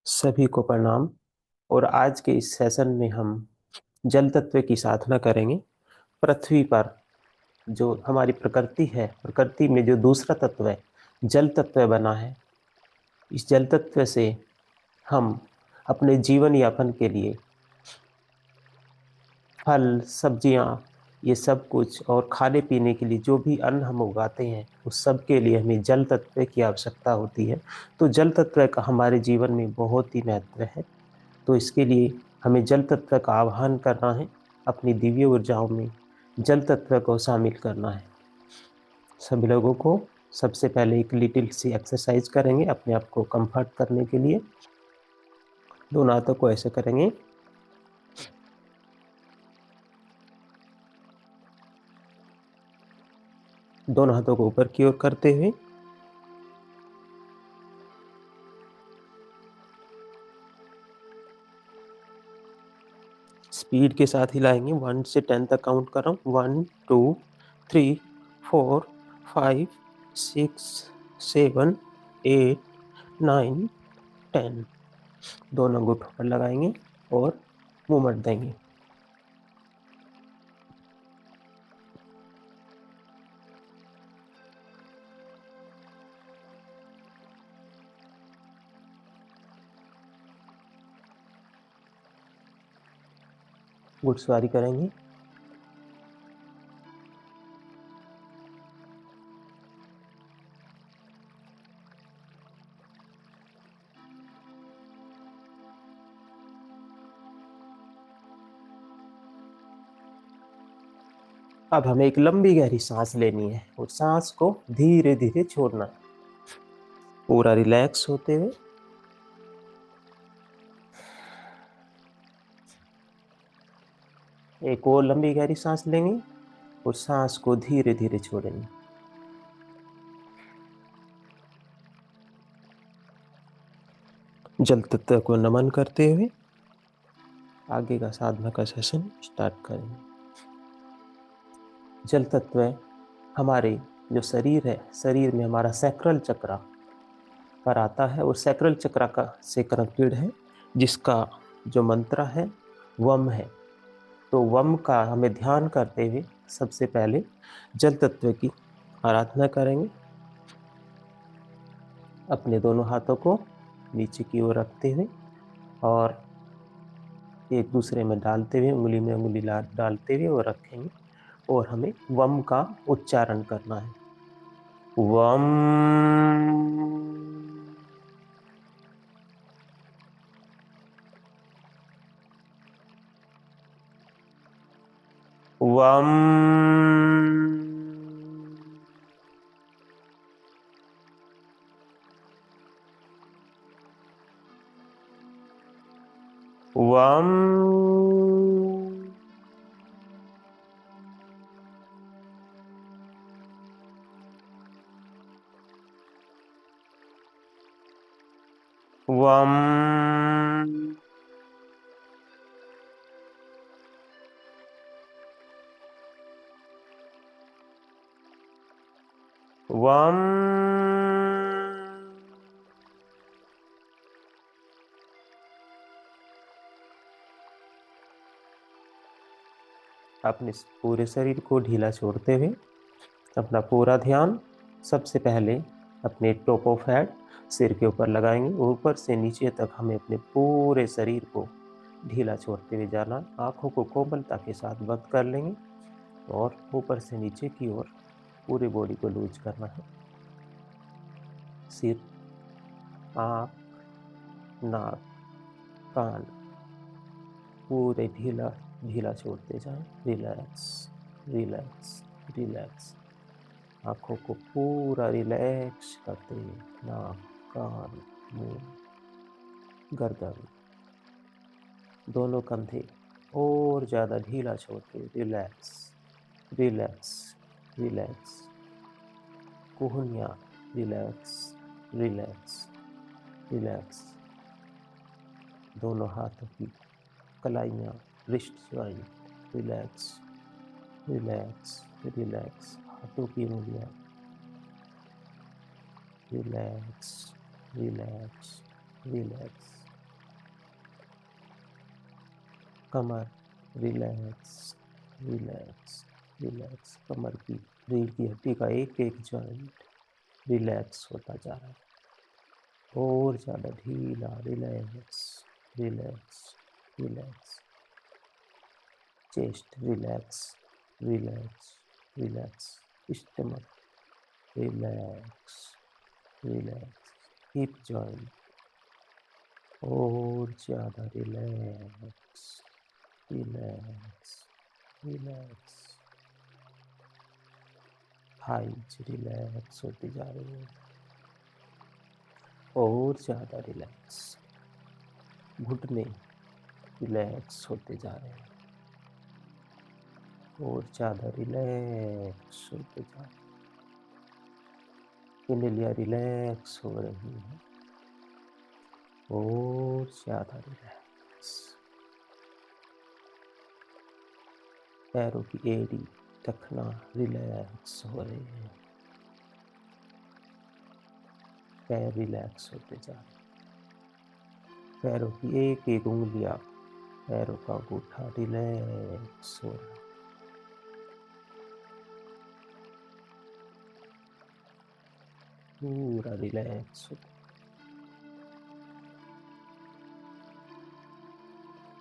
सभी को प्रणाम। और आज के इस सेशन में हम जल तत्व की साधना करेंगे। पृथ्वी पर जो हमारी प्रकृति है, प्रकृति में जो दूसरा तत्व है, जल तत्व बना है। इस जल तत्व से हम अपने जीवन यापन के लिए फल, सब्जियां, ये सब कुछ और खाने पीने के लिए जो भी अन्न हम उगाते हैं, उस सब के लिए हमें जल तत्व की आवश्यकता होती है। तो जल तत्व का हमारे जीवन में बहुत ही महत्व है। तो इसके लिए हमें जल तत्व का आह्वान करना है, अपनी दिव्य ऊर्जाओं में जल तत्व को शामिल करना है। सभी लोगों को सबसे पहले एक लिटिल सी एक्सरसाइज करेंगे अपने आप को कंफर्ट करने के लिए। दोनों हाथों को ऐसे करेंगे, दोनों हाथों को ऊपर की ओर करते हुए स्पीड के साथ हिलाएंगे। 1 से 10 तक काउंट कर रहा हूँ। 1 2 3 4 5 6 7 8 9 10। दोनों अंगूठों पर लगाएंगे और मूवमेंट देंगे। घुड़सवारी करेंगे। अब हमें एक लंबी गहरी सांस लेनी है और सांस को धीरे धीरे छोड़ना है, पूरा रिलैक्स होते हुए। एक और लंबी गहरी सांस लेंगे और सांस को धीरे धीरे छोड़ेंगे। जल तत्व को नमन करते हुए आगे का साधना का सेशन स्टार्ट करेंगे। जल तत्व हमारे जो शरीर है, शरीर में हमारा सैक्रल चक्र पर आता है और सैक्रल चक्र का से कनेक्टेड है, जिसका जो मंत्र है वम है। तो वम का हमें ध्यान करते हुए सबसे पहले जल तत्व की आराधना करेंगे। अपने दोनों हाथों को नीचे की ओर रखते हुए और एक दूसरे में डालते हुए, उंगली में उंगली डालते हुए और रखेंगे। और हमें वम का उच्चारण करना है। वम। वम। वम। वम। वम। अपने पूरे शरीर को ढीला छोड़ते हुए अपना पूरा ध्यान सबसे पहले अपने टॉप ऑफ हेड, सिर के ऊपर लगाएंगे। ऊपर से नीचे तक हमें अपने पूरे शरीर को ढीला छोड़ते हुए जाना। आंखों को कोमलता के साथ बंद कर लेंगे और ऊपर से नीचे की ओर पूरी बॉडी को लूज करना है। सिर, आँख, नाक, कान पूरे ढीला ढीला छोड़ते जाएं। Relax, relax, relax. आंखों को पूरा रिलैक्स करते हुए नाक, कान, मुंह, गर्दन, दोनों कंधे और ज्यादा ढीला छोड़ते हुए रिलैक्स, रिलैक्स, रिलैक्स। कोहनिया रिलैक्स, रिलैक्स, रिलैक्स। दोनों हाथों की कलाइयाँ, wrist joint relax, relax, relax. हाथों की उंगलियाँ रिलैक्स, रिलैक्स, रिलैक्स। कमर रिलैक्स, रिलैक्स, रिलैक्स। कमर की रीढ़ की हड्डी का एक एक जॉइंट रिलैक्स होता जा रहा है, और ज़्यादा ढीला। Relax, relax, relax. Chest relax, relax, relax. Stomach relax, relax. Hip joint और ज़्यादा relax, relax, relax. Thighs relax होती जा रही है, और ज़्यादा रिलैक्स। घुटने रिलैक्स होते जा रहे हैं, और ज़्यादा रिलैक्स होते जा रहे हैं। पिंडलियाँ रिलैक्स हो रही हैं, और ज़्यादा रिलैक्स। पैरों की एड़ी टखना रिलैक्स हो रहे हैं, पैर रिलैक्स होते जा रहे हैं। पैरों की एक एक उंगलियां, पैरों का अंगूठा रिलैक्स हो रहा है, पूरा रिलैक्स होता है।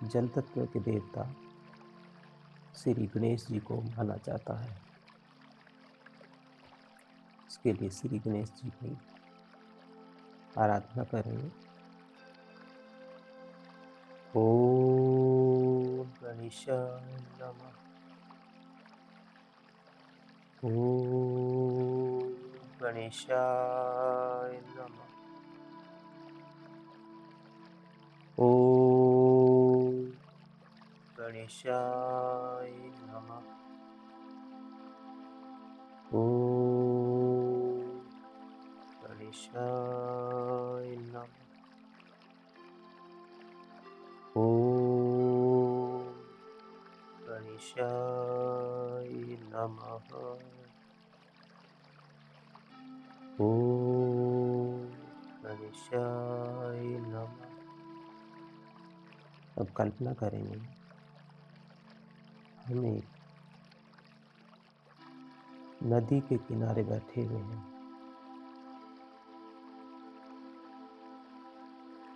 जल तत्व के देवता श्री गणेश जी को माना जाता है। इसके लिए श्री गणेश जी की आराधना करें। ओम गणेशाय नमः। ओम गणेशाय नमः। ओम गणेशाय नमः। ओम गणेशाय नमः। ओम गणेशाय नमः। ओम गणेशाय नमः। अब कल्पना करेंगे हम एक नदी के किनारे बैठे हुए हैं,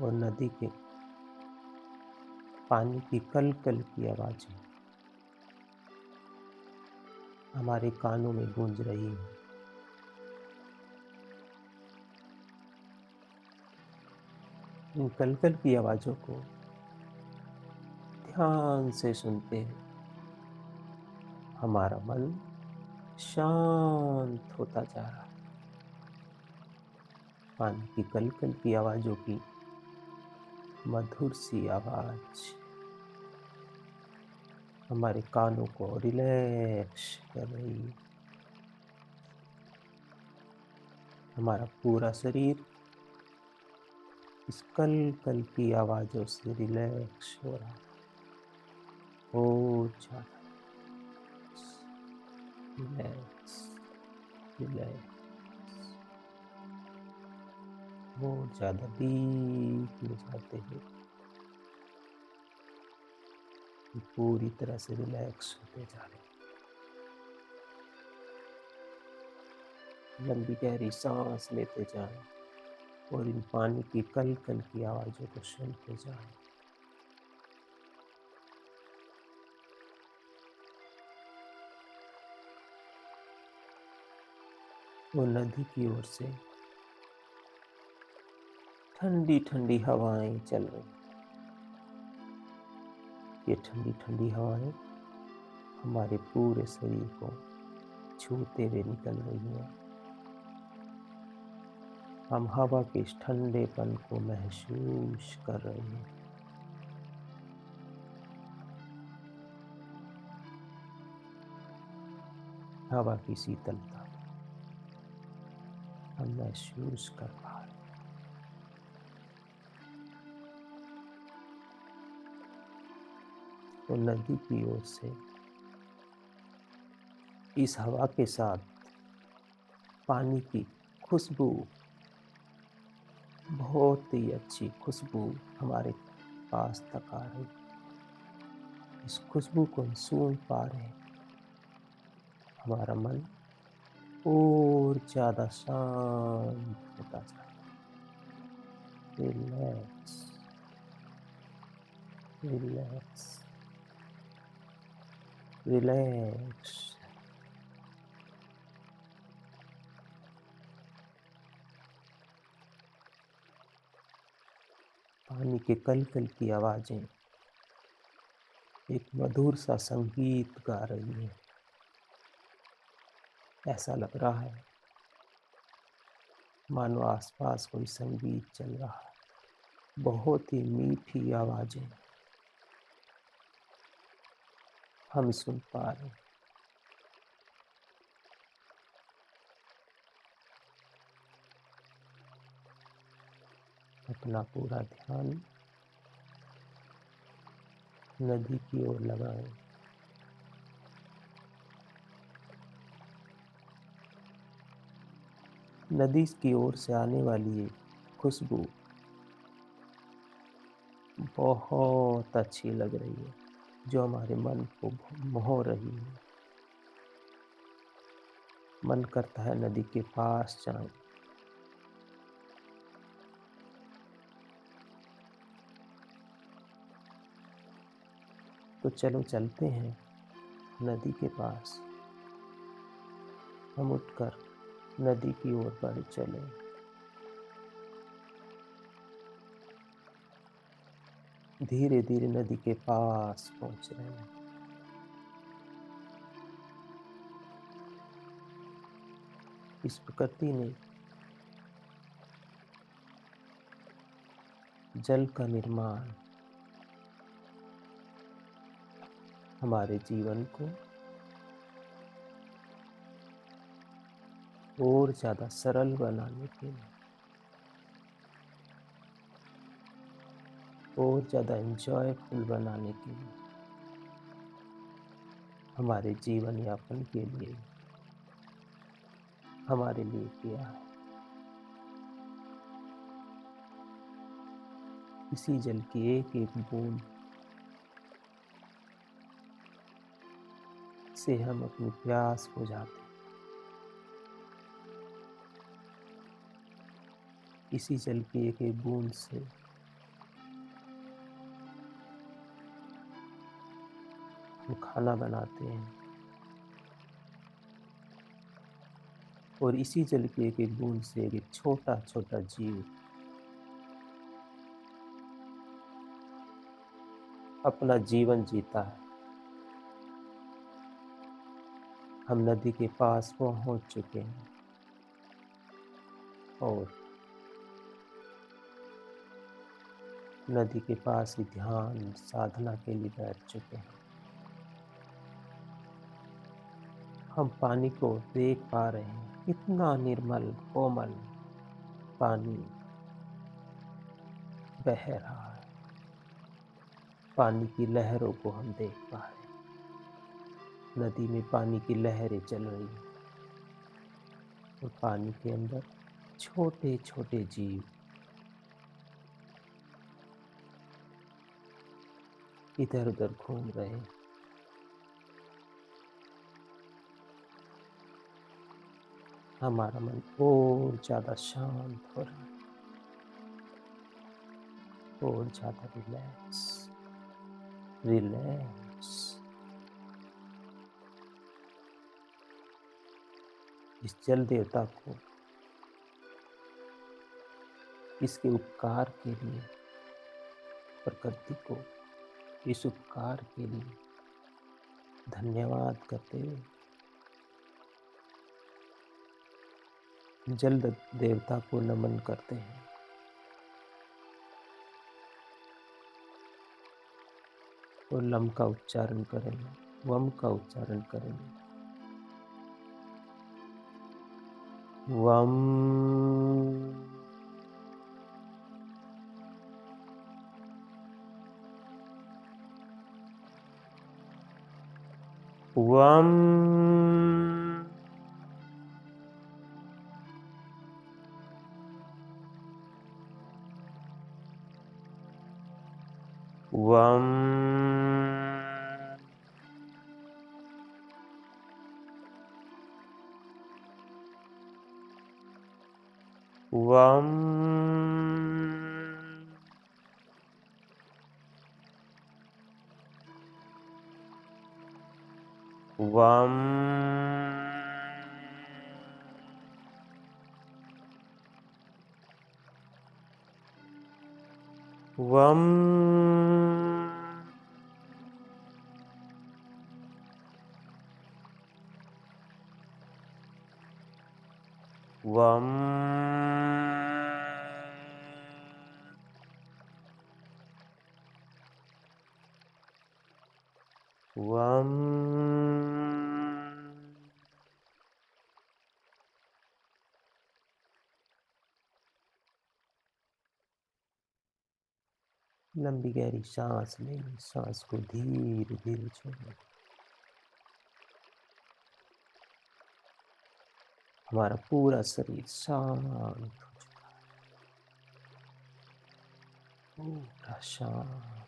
और नदी के पानी की कल कल की आवाजें हमारे कानों में गूंज रही हैं। इन कल कल की आवाजों को ध्यान से सुनते हैं, हमारा मन शांत होता जा रहा है। पानी की कल कल की आवाजों की मधुर सी आवाज हमारे कानों को रिलैक्स कर रही है। हमारा पूरा शरीर इस कल कल की आवाजों से रिलैक्स हो रहा है, और ज्यादा रिलैक्स, रिलैक्स, और ज्यादा डीप में जाते हैं, पूरी तरह से रिलैक्स होते जा रहे हैं। लंबी गहरी सांस लेते जाएं, और इन पानी की कल कल की आवाजों को सुनते जाएं। वो नदी की ओर से ठंडी ठंडी हवाएं चल रही। ये ठंडी ठंडी हवाएं हमारे पूरे शरीर को छूते हुए निकल रही हैं। हम हवा के इस ठंडेपन को महसूस कर रहे हैं। हवा की शीतलता हम महसूस कर पा रहे हैं। तो नदी की ओर से इस हवा के साथ पानी की खुशबू, बहुत ही अच्छी खुशबू हमारे पास तक आ रही। इस खुशबू को हम सूंघ पा रहे हैं। हमारा मन और ज़्यादा शांत होता जा रहा है। Relax, relax, relax. पानी के कल-कल की आवाज़ें एक मधुर सा संगीत गा रही हैं। ऐसा लग रहा है मानो आसपास कोई संगीत चल रहा है। बहुत ही मीठी आवाज़ें हम सुन पा रहे हैं। अपना पूरा ध्यान नदी की ओर लगाएं। नदी की ओर से आने वाली ये खुशबू बहुत अच्छी लग रही है, जो हमारे मन को मोह रही है। मन करता है नदी के पास जाएं। तो चलो चलते हैं नदी के पास। हम उठकर नदी की ओर बढ़ चले। धीरे धीरे नदी के पास पहुंच रहे हैं। इस प्रकृति ने जल का निर्माण हमारे जीवन को और ज़्यादा सरल बनाने के लिए, और ज़्यादा एंजॉयफुल बनाने के लिए, हमारे जीवन यापन के लिए हमारे लिए किया है। इसी जल की एक एक बूंद से हम अपनी प्यास बुझाते हैं। इसी जल की एक एक बूंद से हम खाना बनाते हैं, और इसी जल की एक एक बूंद से एक छोटा छोटा जीव अपना जीवन जीता है। हम नदी के पास पहुंच चुके हैं और नदी के पास ही ध्यान साधना के लिए बैठ चुके हैं। हम पानी को देख पा रहे हैं, कितना निर्मल कोमल पानी बह रहा है। पानी की लहरों को हम देख पा रहे हैं। नदी में पानी की लहरें चल रही हैं और पानी के अंदर छोटे छोटे जीव इधर उधर घूम रहे हैं। हमारा मन और ज़्यादा शांत हो रहा है, और ज़्यादा रिलैक्स, रिलैक्स। इस जल देवता को इसके उपकार के लिए, प्रकृति को इस उपकार के लिए धन्यवाद करते हुए जल देवता को नमन करते हैं। और लम का उच्चारण करेंगे, वम का उच्चारण करेंगे। वम, वम, वम। वम वम वम वम वम लंबी गहरी सांस लें, सांस को धीरे धीरे छोड़ें। हमारा पूरा शरीर शांत हो चुका है, पूरा शांत।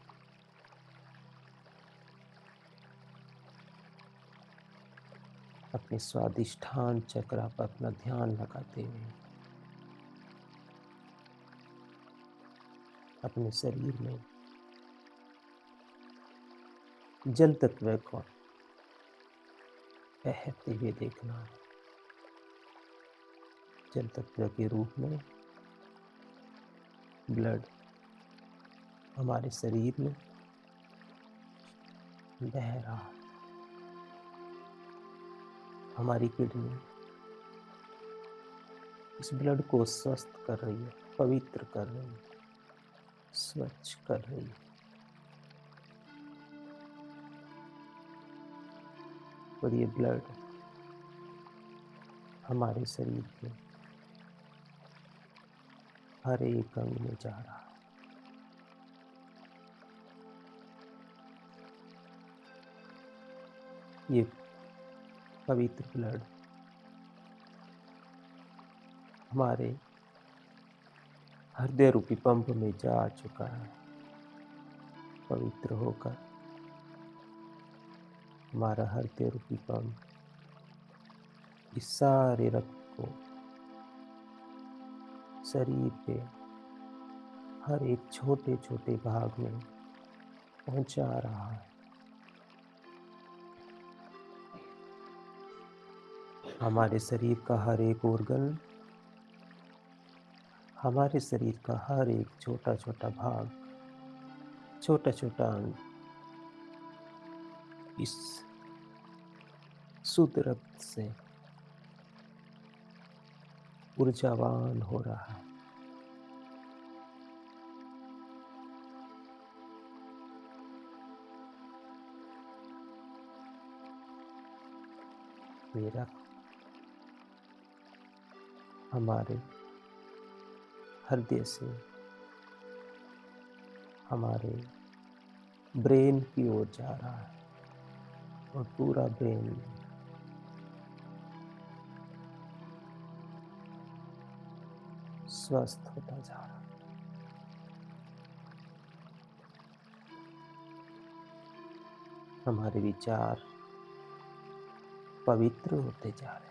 अपने स्वादिष्ठान चक्र पर अपना ध्यान लगाते हुए अपने शरीर में जल तत्व को बहते हुए देखना है। जल तत्व के रूप में ब्लड हमारे शरीर में बह रहा है। हमारी किडनी इस ब्लड को स्वस्थ कर रही है, पवित्र कर रही है, स्वच्छ कर रही है। और ये ब्लड हमारे शरीर के हर एक अंग में जा रहा है। ये पवित्र ब्लड हमारे हृदय रूपी पंप में जा चुका है। पवित्र होकर हमारा हृदय रूपी पंप इस सारे रक्त को शरीर के हर एक छोटे छोटे भाग में पहुंचा रहा है। हमारे शरीर का हर एक ऑर्गन, हमारे शरीर का हर एक छोटा छोटा भाग, छोटा छोटा अंग इस शुद्ध रक्त से ऊर्जावान हो रहा है। ये रक्त हमारे हृदय से हमारे ब्रेन की ओर जा रहा है और पूरा ब्रेन स्वस्थ होता जा रहा है। हमारे विचार पवित्र होते जा रहे हैं।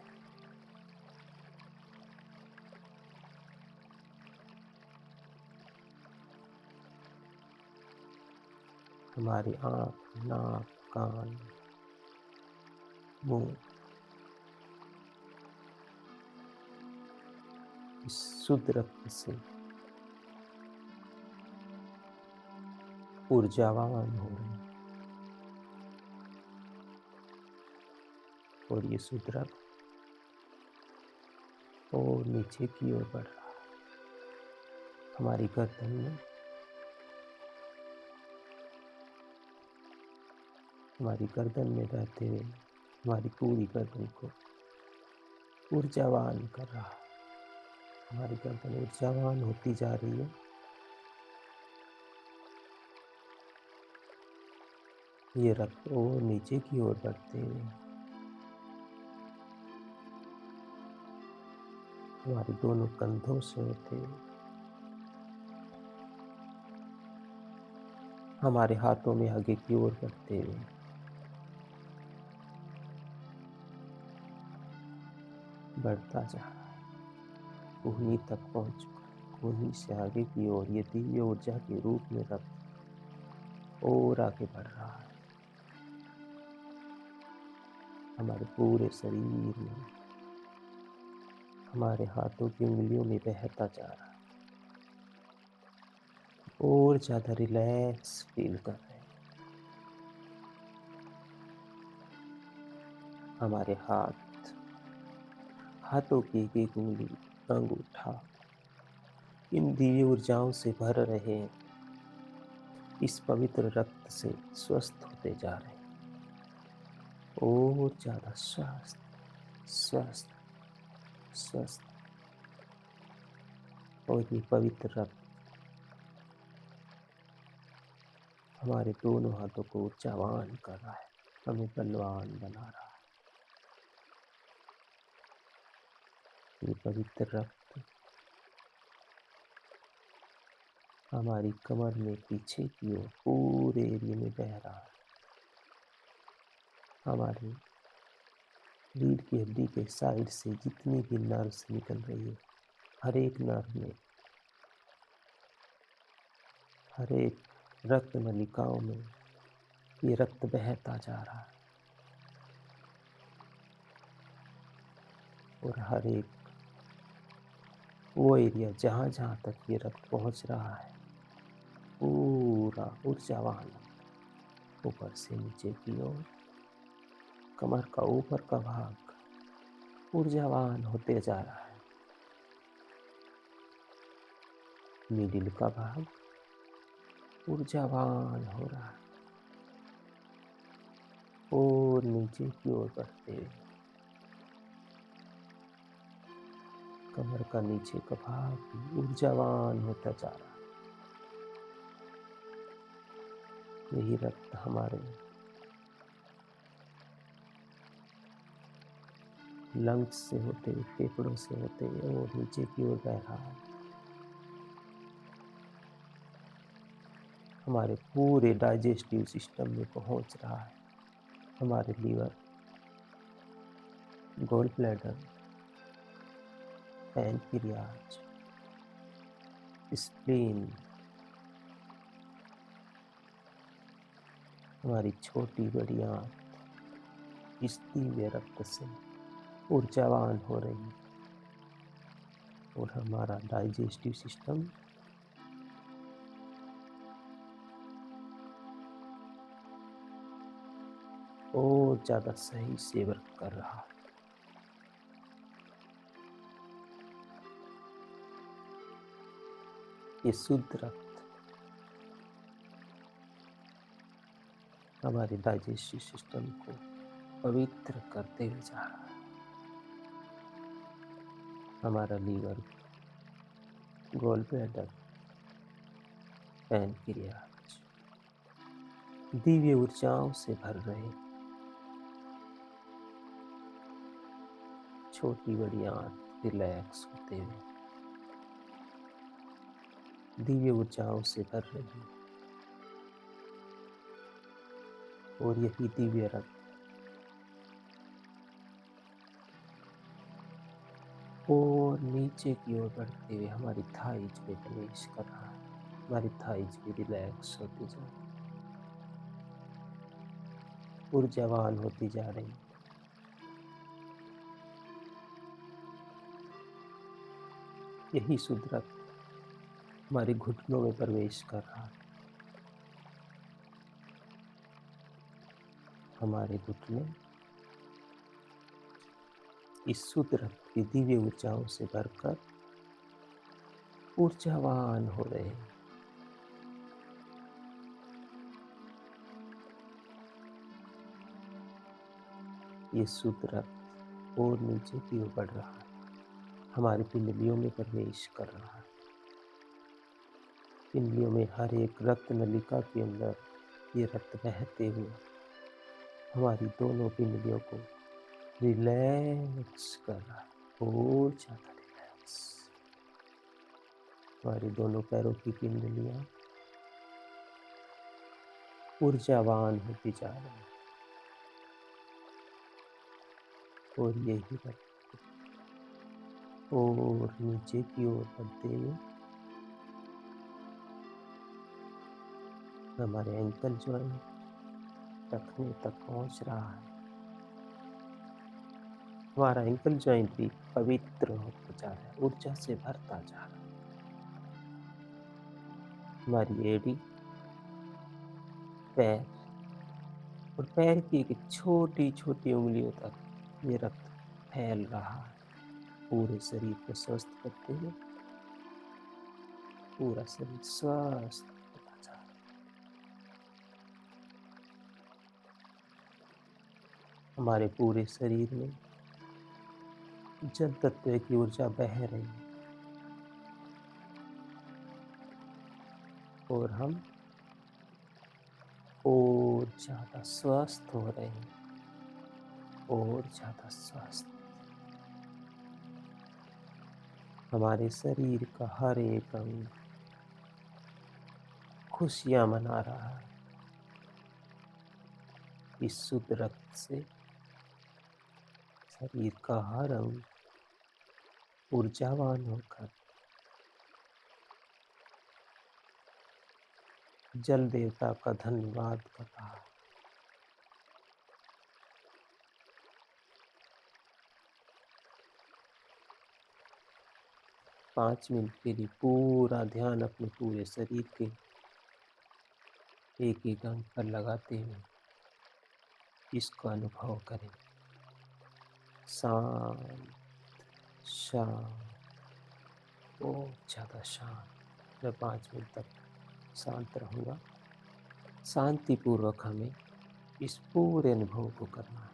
हमारी आँख, नाक, कान, मुंह इस शुद्ध रक्त से ऊर्जावान हो रहे हैं और ये शुद्ध रक्त और नीचे की ओर बढ़ रहा है। हमारी गर्दन में, हमारी गर्दन में रहते हुए हमारी पूरी गर्दन को ऊर्जावान कर रहा है। हमारी गर्दन ऊर्जावान होती जा रही है। ये रक्त और नीचे की ओर बढ़ते हुए हमारे दोनों कंधों से होते हुए हमारे हाथों में आगे की ओर बढ़ते हुए बढ़ता जा रहा है। कुहनी तक पहुंच चुका है। कुहनी से आगे की ओर ये दिव्य ऊर्जा के रूप में रक्त और आगे बढ़ रहा है। हमारे पूरे शरीर में, हमारे हाथों की उंगलियों में बहता जा रहा है। और ज्यादा रिलैक्स फील कर रहे हैं। हमारे हाथों की एक एक उंगली, अंगूठा इन दिव्य ऊर्जाओं से भर रहे हैं। इस पवित्र रक्त से स्वस्थ होते जा रहे हैं। और ज्यादा स्वस्थ स्वस्थ स्वस्थ। और ये पवित्र रक्त हमारे दोनों हाथों को ऊर्जावान कर रहा है, हमें बलवान बना रहा है। ये पवित्र रक्त हमारी कमर में पीछे की ओर पूरे एरिया में बह रहा है। हमारी रीढ़ की हड्डी के साइड से जितनी भी नर्व्स निकल रही है, हर एक नर्व में, हर एक रक्त नलिकाओं में ये रक्त बहता जा रहा है। और हर एक वो एरिया जहां जहां तक ये रक्त पहुंच रहा है, पूरा ऊर्जावान, ऊपर से नीचे की ओर, कमर का ऊपर का भाग ऊर्जावान होते जा रहा है। मिडिल का भाग ऊर्जावान हो रहा है। और नीचे की ओर बढ़ते हुए कमर का नीचे का भाग भी ऊर्जावान होता जा रहा है। यही रक्त हमारे लंग्स से होते हुए, फेफड़ों से होते हुए और नीचे की ओर बह रहा है। हमारे पूरे डाइजेस्टिव सिस्टम में पहुंच रहा है। हमारे liver, gall bladder, pancreas, spleen, हमारी छोटी बड़ी आंत इस दिव्य रक्त से ऊर्जावान हो रही है। और हमारा डाइजेस्टिव सिस्टम और ज्यादा सही से वर्क कर रहा है। ये शुद्ध रक्त हमारे डाइजेस्टिव सिस्टम को पवित्र करते हुए जा रहा है। हमारा liver, gall bladder, pancreas Divya ऊर्जाओं से भर रहे। छोटी बड़ी आंत रिलैक्स होते हुए दिव्य ऊर्जाओं से भर रही। और यही दिव्य रक्त और नीचे की ओर बढ़ते हुए हमारी थाइज में प्रवेश कर रहा है। हमारी थाइज भी रिलैक्स होती जा रही, ऊर्जावान होती जा रही। यही शुद्ध रक्त हमारे घुटनों में प्रवेश कर रहा है। हमारे घुटने इस शुद्ध रक्त की दिव्य ऊर्जाओं से भरकर ऊर्जावान हो रहे हैं। ये शुद्ध रक्त और नीचे की ओर बढ़ रहा है, हमारी पिंडलियों में प्रवेश कर रहा है। पिंडलियों में हर एक रक्त नलिका के अंदर ये रक्त बहते हुए हमारी दोनों पिंडलियों को रिलैक्स कर रहा है। और ज्यादा रिलैक्स। हमारी दोनों पैरों की पिंडलियां ऊर्जावान होती जा रही है। और यही रक्त और नीचे की ओर बढ़ते हुए हमारे एंकल जॉइंट टखने तक पहुंच रहा है। हमारा एंकल जॉइंट भी पवित्र होता जा रहा है, ऊर्जा से भरता जा रहा है। हमारी एड़ी, पैर और पैर की एक छोटी छोटी उंगलियों तक ये रक्त फैल रहा है, पूरे शरीर को स्वस्थ करते हुए। पूरा शरीर स्वस्थ होता जा रहा है। हमारे पूरे शरीर में जल तत्व की ऊर्जा बह रही है और हम और ज्यादा स्वस्थ हो रहे हैं, और ज्यादा स्वस्थ। हमारे शरीर का हर एक अंग खुशियां मना रहा है इस शुद्ध रक्त से। शरीर का हर अंग ऊर्जावान होकर जल देवता का धन्यवाद कर रहा है। 5 मिनट के लिए पूरा ध्यान अपने पूरे शरीर के एक एक अंग पर लगाते हुए इसको अनुभव करें। शांत, शांत, बहुत ज्यादा शांत। मैं 5 मिनट तक शांत रहूंगा। शांतिपूर्वक हमें इस पूरे अनुभव को करना है।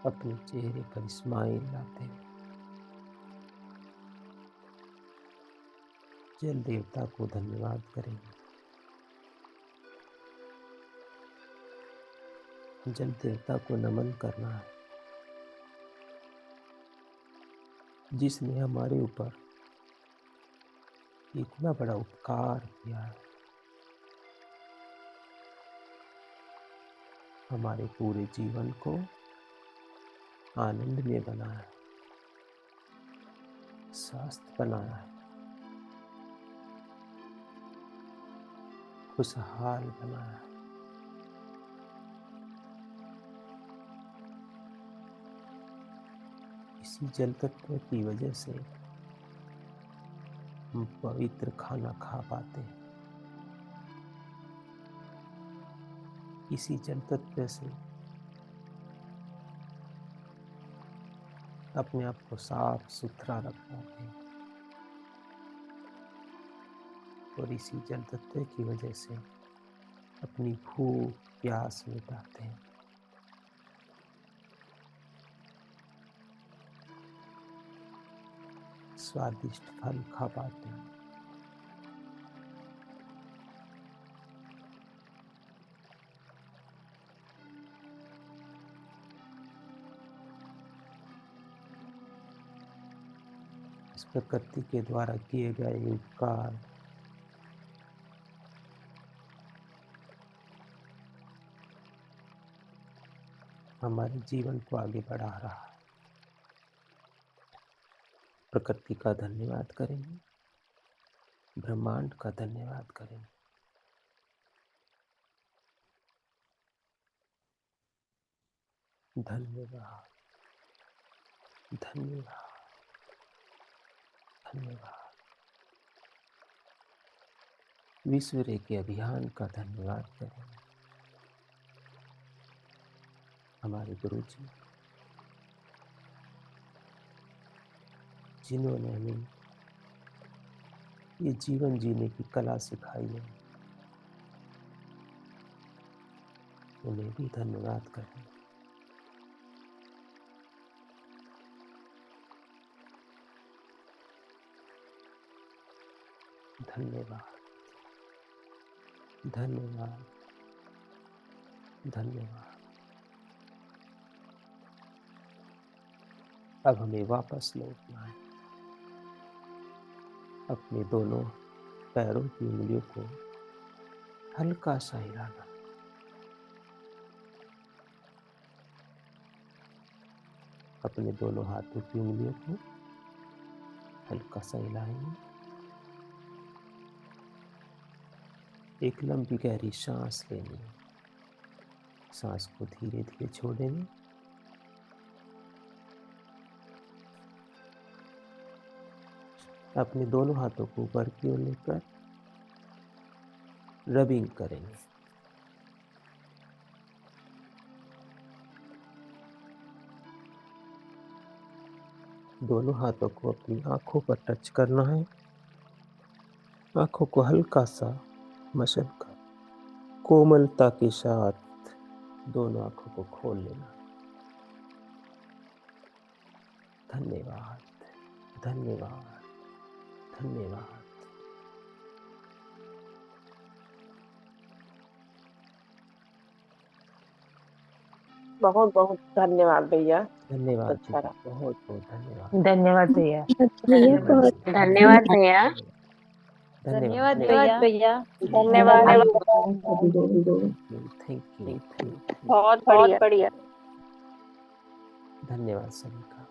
अपने चेहरे पर स्माइल लाते हुए जल देवता को धन्यवाद करेंगे। जल देवता को नमन करना है, जिसने हमारे ऊपर इतना बड़ा उपकार किया है, हमारे पूरे जीवन को आनंद में बनाया है, स्वस्थ बनाया है, खुशहाल बनाया है। इसी जल तत्व की वजह से हम पवित्र खाना खा पाते हैं। इसी जल तत्व से अपने आप को साफ सुथरा रख पाते हैं, और इसी जल तत्व की वजह से अपनी भूख प्यास मिटाते हैं। स्वादिष्ट फल खा पाते हैं। इस प्रकृति के द्वारा किए गए उपकार हमारे जीवन को आगे बढ़ा रहा है। प्रकृति का धन्यवाद करेंगे, ब्रह्मांड का धन्यवाद करेंगे। धन्यवाद, धन्यवाद, धन्यवाद। विश्व रेखी अभियान का धन्यवाद करेंगे। हमारे गुरु जी, जिन्होंने हमें ये जीवन जीने की कला सिखाई है, उन्हें भी धन्यवाद करें। धन्यवाद, धन्यवाद, धन्यवाद। अब हमें वापस लौटना है। अपने दोनों पैरों की उंगलियों को हल्का सा हिलाना। अपने दोनों हाथों की उंगलियों को हल्का सा हिलाएंगे। एक लंबी गहरी सांस लेनी है। सांस को धीरे धीरे छोड़ेंगे। अपने दोनों हाथों को ऊपर की ओर लेकर रबिंग करेंगे। दोनों हाथों को अपनी आंखों पर टच करना है। आंखों को हल्का सा मसल कर कोमलता के साथ दोनों आंखों को खोल लेना। धन्यवाद, धन्यवाद, धन्यवाद। बहुत बहुत धन्यवाद भैया। धन्यवाद, अच्छा रहा। बहुत बहुत धन्यवाद। धन्यवाद भैया। धन्यवाद भैया। धन्यवाद धन्यवाद भैया। धन्यवाद। थैंक यू, बहुत बढ़िया। धन्यवाद सभी का।